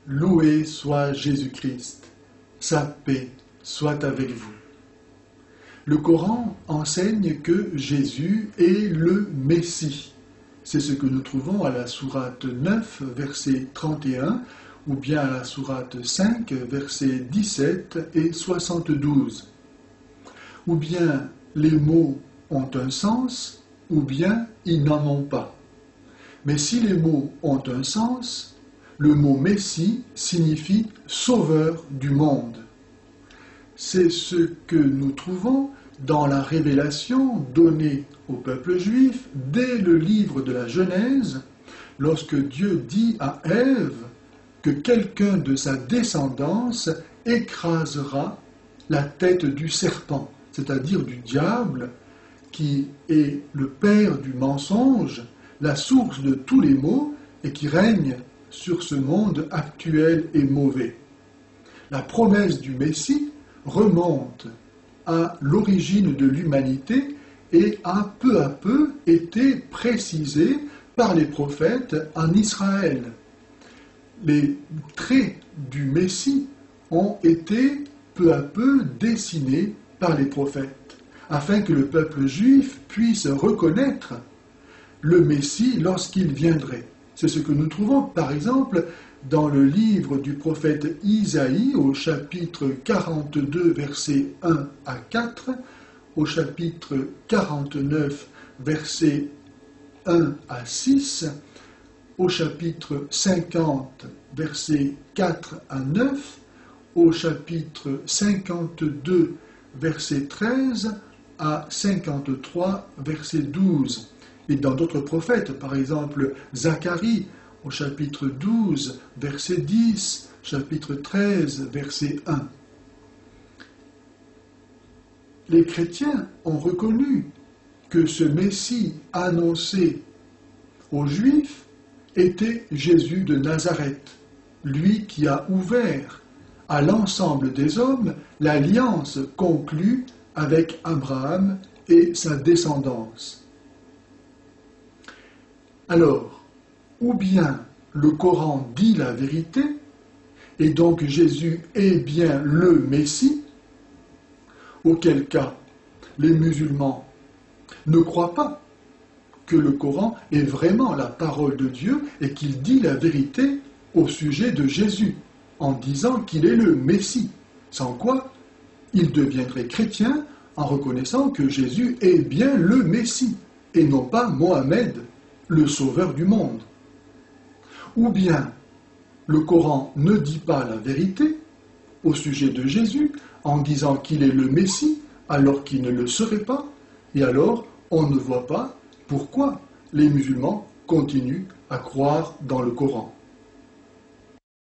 Loué soit Jésus-Christ, sa paix soit avec vous. Le Coran enseigne que Jésus est le Messie. C'est ce que nous trouvons à la sourate 9, verset 31, ou bien à la sourate 5, versets 17 et 72. Ou bien les mots ont un sens, ou bien ils n'en ont pas. Mais si les mots ont un sens, le mot Messie signifie sauveur du monde. C'est ce que nous trouvons dans la révélation donnée au peuple juif dès le livre de la Genèse, lorsque Dieu dit à Ève que quelqu'un de sa descendance écrasera la tête du serpent, c'est-à-dire du diable, qui est le père du mensonge, la source de tous les maux et qui règne sur ce monde actuel et mauvais. La promesse du Messie remonte à l'origine de l'humanité et a peu à peu été précisée par les prophètes en Israël. Les traits du Messie ont été peu à peu dessinés par les prophètes, afin que le peuple juif puisse reconnaître le Messie lorsqu'il viendrait. C'est ce que nous trouvons, par exemple, dans le livre du prophète Isaïe, au chapitre 42, versets 1 à 4, au chapitre 49, versets 1 à 6, au chapitre 50, versets 4 à 9, au chapitre 52, verset 13 à 53, verset 12. Et dans d'autres prophètes, par exemple Zacharie, au chapitre 12, verset 10, chapitre 13, verset 1. Les chrétiens ont reconnu que ce Messie annoncé aux Juifs était Jésus de Nazareth, lui qui a ouvert à l'ensemble des hommes l'alliance conclue avec Abraham et sa descendance. Alors, ou bien le Coran dit la vérité, et donc Jésus est bien le Messie, auquel cas les musulmans ne croient pas que le Coran est vraiment la parole de Dieu et qu'il dit la vérité au sujet de Jésus, en disant qu'il est le Messie, sans quoi ils deviendraient chrétiens en reconnaissant que Jésus est bien le Messie, et non pas Mohamed, le sauveur du monde. Ou bien le Coran ne dit pas la vérité au sujet de Jésus en disant qu'il est le Messie alors qu'il ne le serait pas, et alors on ne voit pas pourquoi les musulmans continuent à croire dans le Coran.